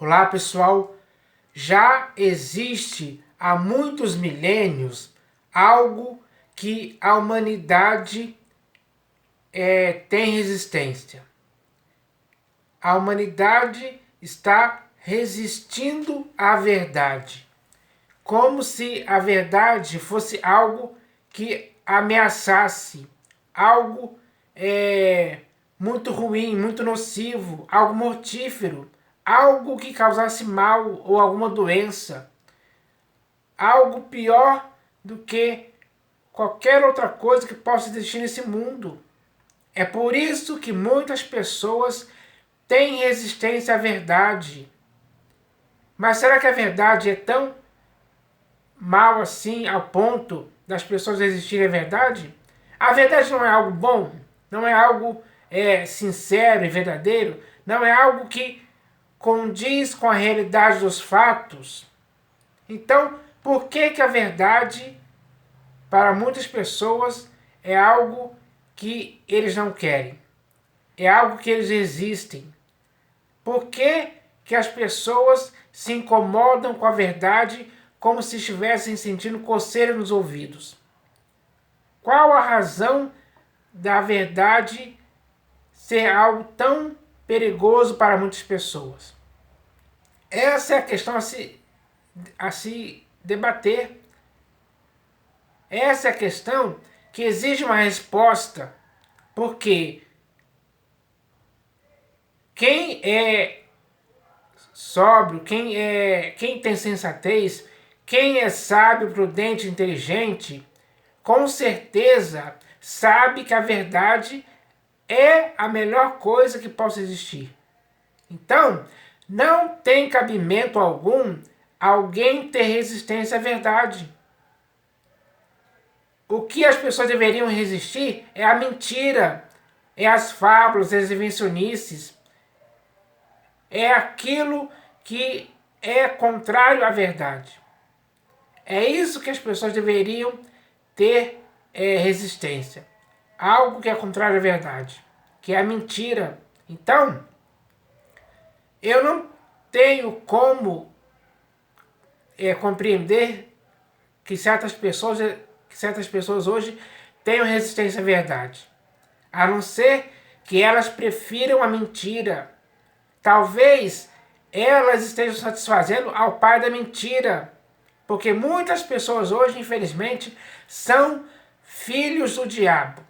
Olá pessoal, já existe há muitos milênios algo que a humanidade tem resistência. A humanidade está resistindo à verdade, como se a verdade fosse algo que ameaçasse, algo muito ruim, muito nocivo, algo mortífero, algo que causasse mal ou alguma doença, algo pior do que qualquer outra coisa que possa existir nesse mundo. É por isso que muitas pessoas têm resistência à verdade. Mas será que a verdade é tão mal assim ao ponto das pessoas resistirem à verdade? A verdade não é algo bom, não é algo sincero e verdadeiro, não é algo que condiz com a realidade dos fatos. Então, por que a verdade, para muitas pessoas, é algo que eles não querem? É algo que eles resistem. Por que as pessoas se incomodam com a verdade como se estivessem sentindo coceira nos ouvidos? Qual a razão da verdade ser algo tão perigoso para muitas pessoas? Essa é a questão a se debater. Essa é a questão que exige uma resposta, porque quem é sóbrio, quem tem sensatez, quem é sábio, prudente, inteligente, com certeza sabe que a verdade é a melhor coisa que possa existir. Então, não tem cabimento algum alguém ter resistência à verdade. O que as pessoas deveriam resistir é a mentira, é as fábulas, as invencionices, é aquilo que é contrário à verdade. É isso que as pessoas deveriam ter resistência. Algo que é contrário à verdade, que é a mentira. Então, eu não tenho como compreender que certas pessoas hoje tenham resistência à verdade. A não ser que elas prefiram a mentira. Talvez elas estejam satisfazendo ao pai da mentira. Porque muitas pessoas hoje, infelizmente, são filhos do diabo.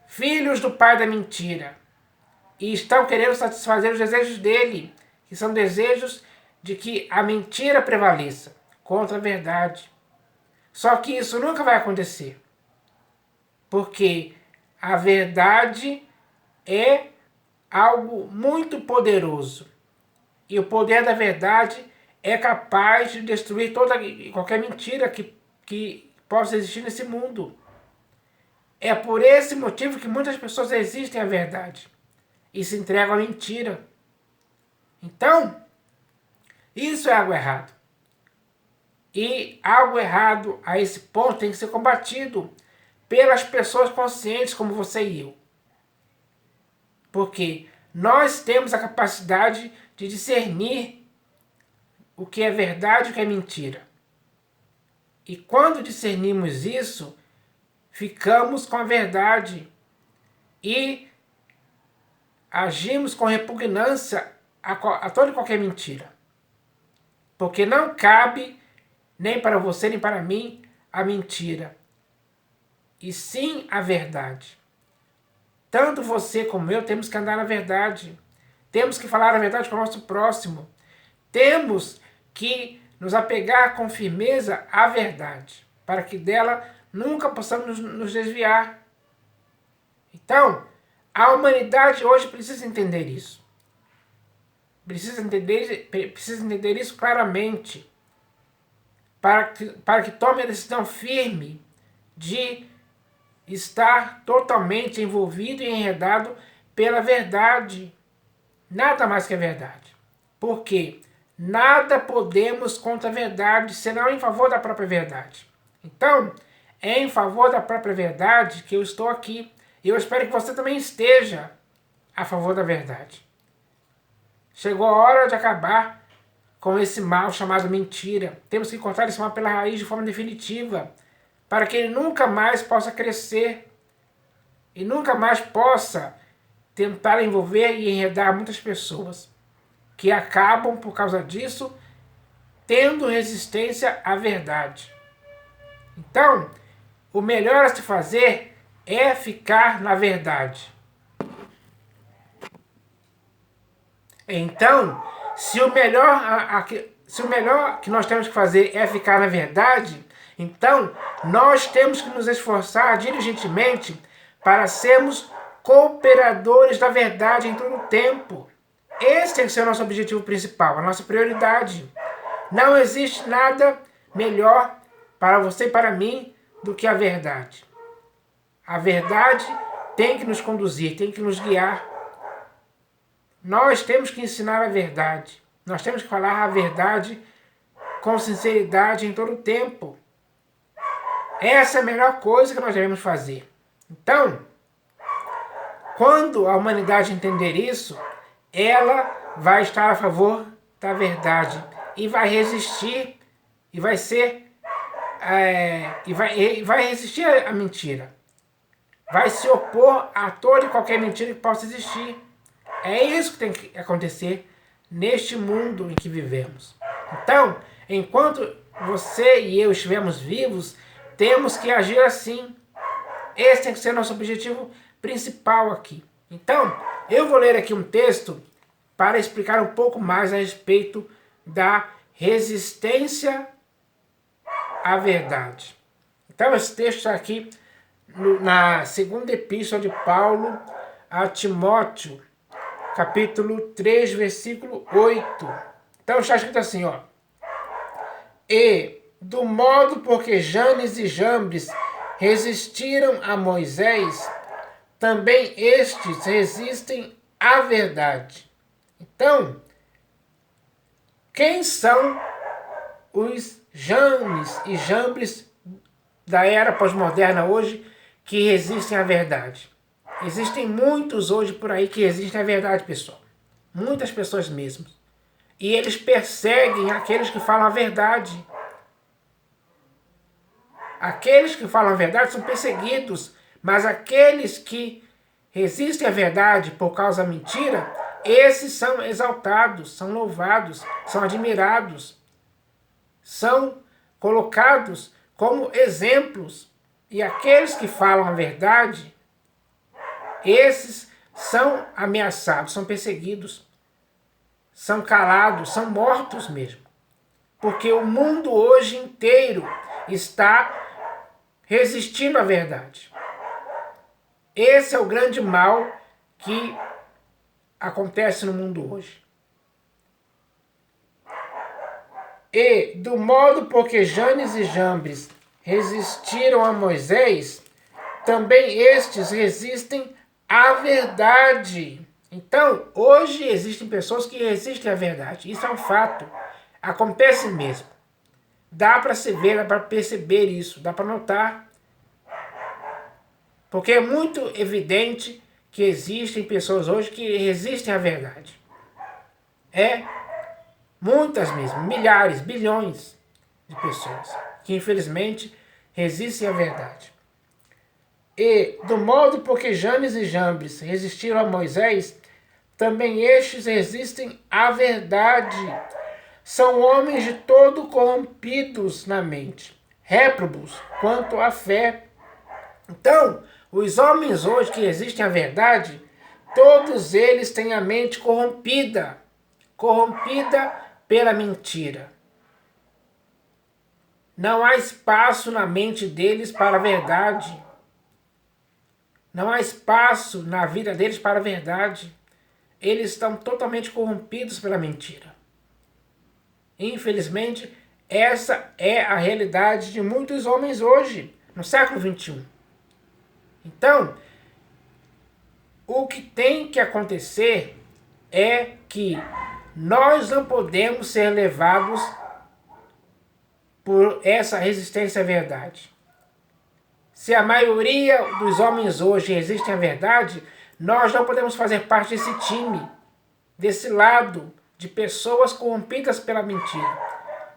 Filhos do pai da mentira. E estão querendo satisfazer os desejos dele, que são desejos de que a mentira prevaleça contra a verdade. Só que isso nunca vai acontecer. Porque a verdade é algo muito poderoso. E o poder da verdade é capaz de destruir qualquer mentira que possa existir nesse mundo. É por esse motivo que muitas pessoas resistem à verdade e se entregam à mentira. Então, isso é algo errado. E algo errado a esse ponto tem que ser combatido pelas pessoas conscientes como você e eu. Porque nós temos a capacidade de discernir o que é verdade e o que é mentira. E quando discernimos isso, ficamos com a verdade e agimos com repugnância a toda e qualquer mentira. Porque não cabe, nem para você nem para mim, a mentira. E sim a verdade. Tanto você como eu temos que andar na verdade. Temos que falar a verdade para o nosso próximo. Temos que nos apegar com firmeza à verdade, para que dela nunca possamos nos desviar. Então, a humanidade hoje precisa entender isso. Precisa entender isso claramente, para que tome a decisão firme de estar totalmente envolvido e enredado pela verdade. Nada mais que a verdade. Por quê? Nada podemos contra a verdade, senão em favor da própria verdade. Então, é em favor da própria verdade que eu estou aqui. E eu espero que você também esteja a favor da verdade. Chegou a hora de acabar com esse mal chamado mentira. Temos que cortar esse mal pela raiz de forma definitiva, para que ele nunca mais possa crescer e nunca mais possa tentar envolver e enredar muitas pessoas que acabam, por causa disso, tendo resistência à verdade. Então, o melhor a se fazer é ficar na verdade. Então, se o melhor que nós temos que fazer é ficar na verdade, então nós temos que nos esforçar diligentemente para sermos cooperadores da verdade em todo o tempo. Esse tem que ser o nosso objetivo principal, a nossa prioridade. Não existe nada melhor para você e para mim do que a verdade. A verdade tem que nos conduzir, tem que nos guiar. Nós temos que ensinar a verdade. Nós temos que falar a verdade com sinceridade em todo o tempo. Essa é a melhor coisa que nós devemos fazer. Então, quando a humanidade entender isso, ela vai estar a favor da verdade e vai resistir e vai ser vai resistir à mentira. Vai se opor a toda e qualquer mentira que possa existir. É isso que tem que acontecer neste mundo em que vivemos. Então, enquanto você e eu estivermos vivos, temos que agir assim. Esse tem que ser nosso objetivo principal aqui. Então, eu vou ler aqui um texto para explicar um pouco mais a respeito da resistência à verdade. Então, esse texto está aqui na segunda epístola de Paulo a Timóteo, capítulo 3, versículo 8. Então está escrito assim, ó. E, do modo porque Janes e Jambres resistiram a Moisés, também estes resistem à verdade. Então, quem são os Janes e Jambres da era pós-moderna hoje que resistem à verdade? Existem muitos hoje por aí que resistem à verdade, pessoal. Muitas pessoas mesmo. E eles perseguem aqueles que falam a verdade. Aqueles que falam a verdade são perseguidos, mas aqueles que resistem à verdade por causa da mentira, esses são exaltados, são louvados, são admirados, são colocados como exemplos. E aqueles que falam a verdade, esses são ameaçados, são perseguidos, são calados, são mortos mesmo. Porque o mundo hoje inteiro está resistindo à verdade. Esse é o grande mal que acontece no mundo hoje. E, do modo porque Janes e Jambres resistiram a Moisés, também estes resistem à verdade. Então, hoje existem pessoas que resistem à verdade. Isso é um fato. Acontece mesmo. Dá para se ver, dá para perceber isso, dá para notar. Porque é muito evidente que existem pessoas hoje que resistem à verdade. Muitas mesmo, milhares, bilhões de pessoas que infelizmente resistem à verdade. E, do modo porque Janes e Jambres resistiram a Moisés, também estes resistem à verdade. São homens de todo corrompidos na mente, réprobos quanto à fé. Então, os homens hoje que resistem à verdade, todos eles têm a mente corrompida, corrompida pela mentira. Não há espaço na mente deles para a verdade. Não há espaço na vida deles para a verdade. Eles estão totalmente corrompidos pela mentira. Infelizmente, essa é a realidade de muitos homens hoje, no século XXI. Então, o que tem que acontecer é que nós não podemos ser levados por essa resistência à verdade. Se a maioria dos homens hoje resistem à verdade, nós não podemos fazer parte desse time. desse lado de pessoas corrompidas pela mentira,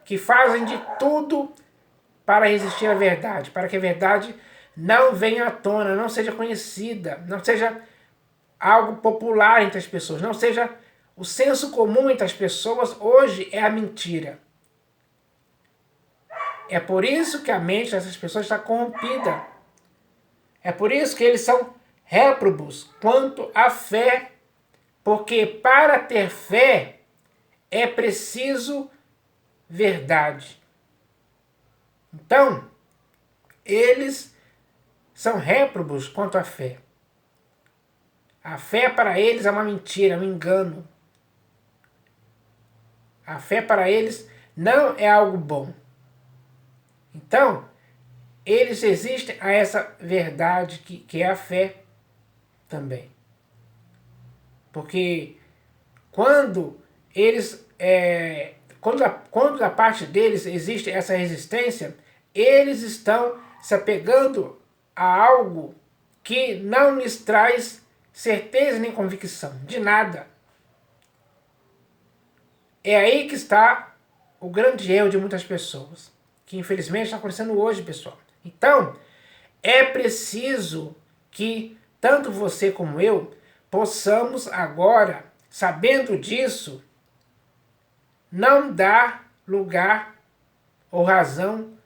que fazem de tudo para resistir à verdade, para que a verdade não venha à tona, não seja conhecida, não seja algo popular entre as pessoas, não seja o senso comum entre as pessoas. Hoje é a mentira. É por isso que a mente dessas pessoas está corrompida. É por isso que eles são réprobos quanto à fé. Porque para ter fé é preciso verdade. Então, eles são réprobos quanto à fé. A fé para eles é uma mentira, um engano. A fé para eles não é algo bom. Então, eles resistem a essa verdade que é a fé também. Porque quando eles, quando da parte deles existe essa resistência, eles estão se apegando a algo que não lhes traz certeza nem convicção de nada. É aí que está o grande erro de muitas pessoas, que infelizmente está acontecendo hoje, pessoal. Então, é preciso que tanto você como eu possamos agora, sabendo disso, não dar lugar ou razão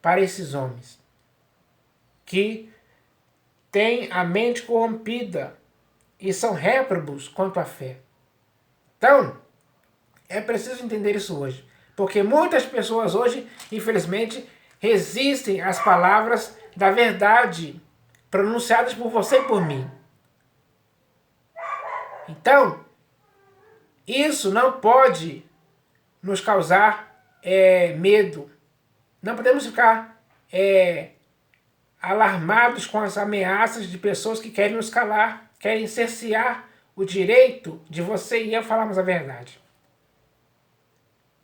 para esses homens que têm a mente corrompida e são réprobos quanto à fé. Então, é preciso entender isso hoje, porque muitas pessoas hoje, infelizmente, resistem às palavras da verdade pronunciadas por você e por mim. Então, isso não pode nos causar medo. Não podemos ficar alarmados com as ameaças de pessoas que querem nos calar, querem cercear o direito de você e eu falarmos a verdade.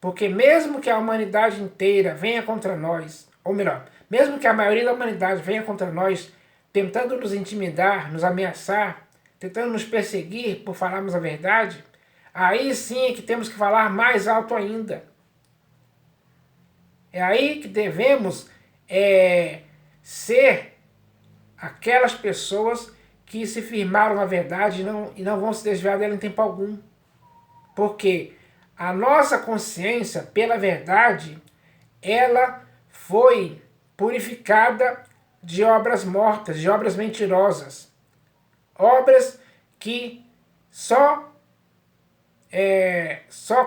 Porque mesmo que a humanidade inteira venha contra nós, ou melhor, mesmo que a maioria da humanidade venha contra nós, tentando nos intimidar, nos ameaçar, tentando nos perseguir por falarmos a verdade, aí sim é que temos que falar mais alto ainda. É aí que devemos ser aquelas pessoas que se firmaram na verdade e não vão se desviar dela em tempo algum. Porque a nossa consciência, pela verdade, ela foi purificada de obras mortas, de obras mentirosas. Obras que só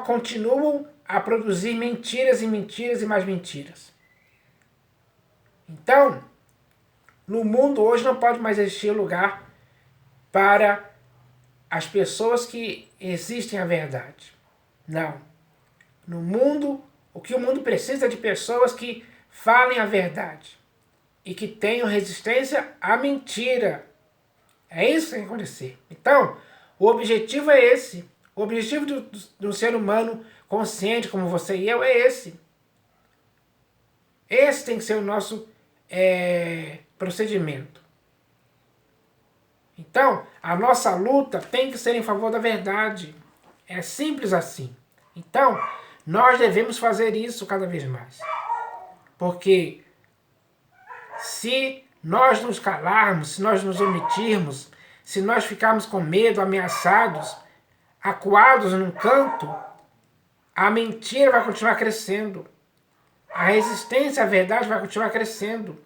continuam a produzir mentiras e mentiras e mais mentiras. Então, no mundo hoje não pode mais existir lugar para as pessoas que resistem à verdade. Não. No mundo, o que o mundo precisa é de pessoas que falem a verdade e que tenham resistência à mentira. É isso que tem que acontecer. Então, o objetivo é esse. O objetivo do ser humano consciente como você e eu é esse. Esse tem que ser o nosso procedimento. Então, a nossa luta tem que ser em favor da verdade. É simples assim. Então, nós devemos fazer isso cada vez mais. Porque se nós nos calarmos, se nós nos omitirmos, se nós ficarmos com medo, ameaçados, acuados num canto, a mentira vai continuar crescendo. A resistência à verdade vai continuar crescendo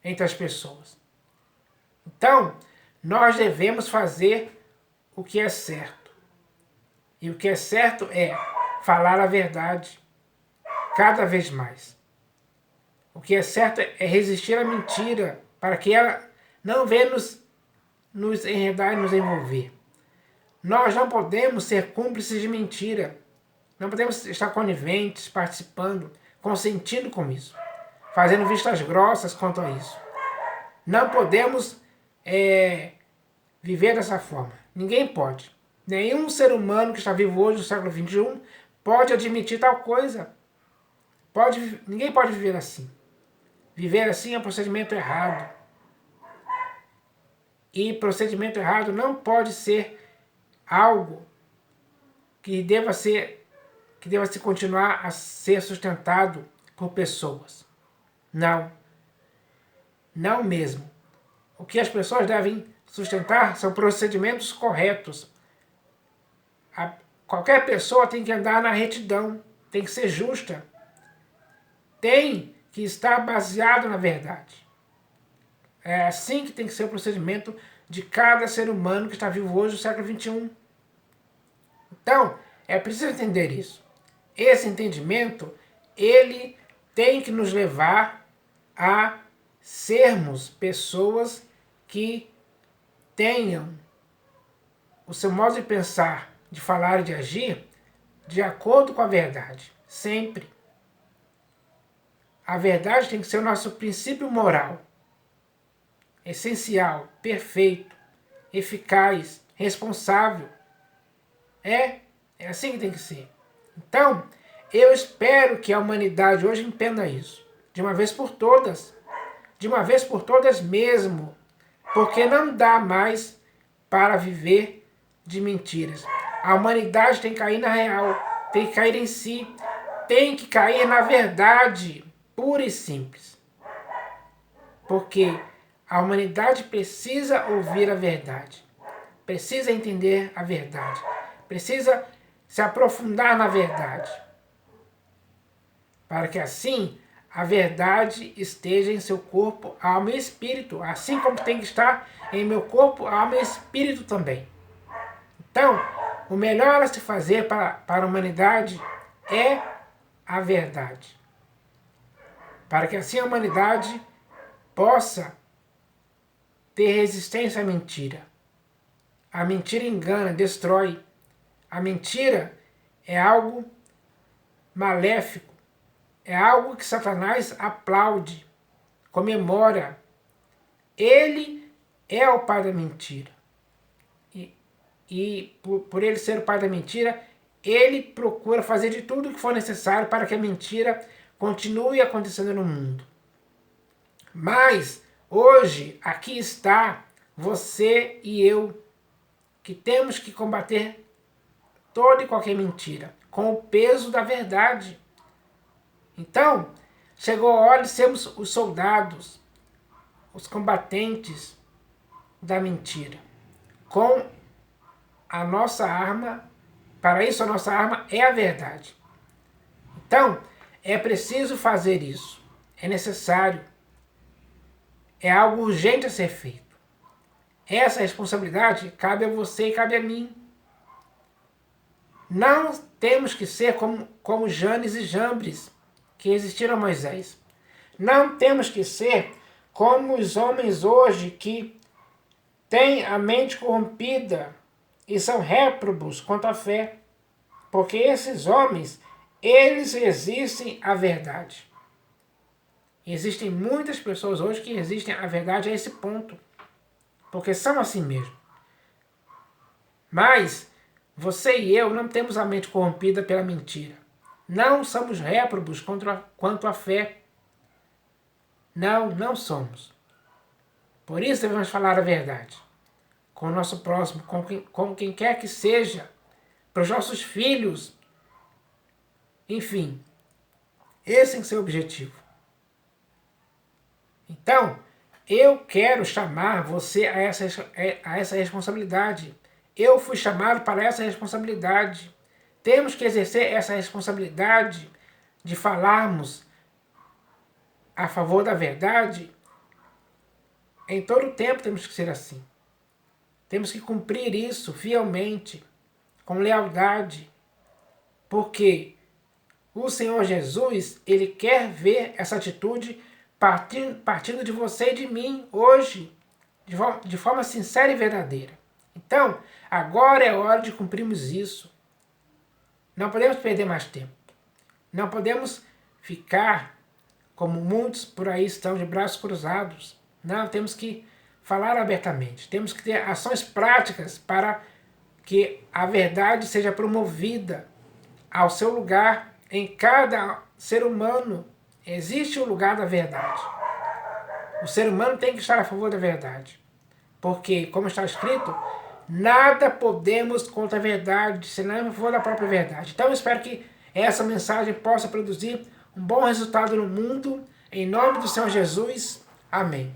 entre as pessoas. Então, nós devemos fazer o que é certo. E o que é certo é falar a verdade cada vez mais. O que é certo é resistir à mentira para que ela não venha nos enredar e nos envolver. Nós não podemos ser cúmplices de mentira. Não podemos estar coniventes, participando, consentindo com isso, fazendo vistas grossas quanto a isso. Não podemos viver dessa forma. Ninguém pode. Nenhum ser humano que está vivo hoje no século XXI pode admitir tal coisa. Ninguém pode viver assim. Viver assim é um procedimento errado. E procedimento errado não pode ser algo que deva se continuar a ser sustentado por pessoas. Não. Não mesmo. O que as pessoas devem sustentar são procedimentos corretos. Qualquer pessoa tem que andar na retidão, tem que ser justa, tem que estar baseado na verdade. É assim que tem que ser o procedimento de cada ser humano que está vivo hoje no século XXI. Então, é preciso entender isso. Esse entendimento, ele tem que nos levar a sermos pessoas que tenham o seu modo de pensar, de falar e de agir de acordo com a verdade. Sempre. A verdade tem que ser o nosso princípio moral. Essencial, perfeito, eficaz, responsável. É assim que tem que ser. Então, eu espero que a humanidade hoje entenda isso. De uma vez por todas. De uma vez por todas mesmo. Porque não dá mais para viver de mentiras. A humanidade tem que cair na real. Tem que cair em si. Tem que cair na verdade. Pura e simples. Porque a humanidade precisa ouvir a verdade. Precisa entender a verdade. Precisa se aprofundar na verdade. Para que assim a verdade esteja em seu corpo, alma e espírito. Assim como tem que estar em meu corpo, alma e espírito também. Então, o melhor a se fazer para a humanidade é a verdade. Para que assim a humanidade possa ter resistência à mentira. A mentira engana, destrói. A mentira é algo maléfico. É algo que Satanás aplaude, comemora. Ele é o pai da mentira. E por ele ser o pai da mentira, ele procura fazer de tudo o que for necessário para que a mentira continue acontecendo no mundo. Mas, hoje, aqui está você e eu, que temos que combater toda e qualquer mentira, com o peso da verdade. Então, chegou a hora de sermos os soldados, os combatentes da mentira, com a nossa arma. Para isso, a nossa arma é a verdade. Então, é preciso fazer isso. É necessário. É algo urgente a ser feito. Essa responsabilidade cabe a você e cabe a mim. Não temos que ser como Janes e Jambres, que resistiram a Moisés. Não temos que ser como os homens hoje que têm a mente corrompida e são réprobos quanto à fé. Porque esses homens, eles resistem à verdade. Existem muitas pessoas hoje que resistem à verdade a esse ponto. Porque são assim mesmo. Mas você e eu não temos a mente corrompida pela mentira. Não somos réprobos quanto à fé. Não somos. Por isso devemos falar a verdade. Com o nosso próximo, com quem quer que seja. Para os nossos filhos. Enfim. Esse é o seu objetivo. Então, eu quero chamar você a essa responsabilidade. Eu fui chamado para essa responsabilidade. Temos que exercer essa responsabilidade de falarmos a favor da verdade. Em todo o tempo temos que ser assim. Temos que cumprir isso fielmente, com lealdade. Porque o Senhor Jesus, Ele quer ver essa atitude partindo de você e de mim hoje, de forma sincera e verdadeira. Então, agora é hora de cumprirmos isso. Não podemos perder mais tempo. Não podemos ficar como muitos por aí estão de braços cruzados. Não, temos que falar abertamente. Temos que ter ações práticas para que a verdade seja promovida ao seu lugar. Em cada ser humano existe o lugar da verdade. O ser humano tem que estar a favor da verdade. Porque, como está escrito, Nada podemos contra a verdade, se não for da própria verdade. Então eu espero que essa mensagem possa produzir um bom resultado no mundo. Em nome do Senhor Jesus. Amém.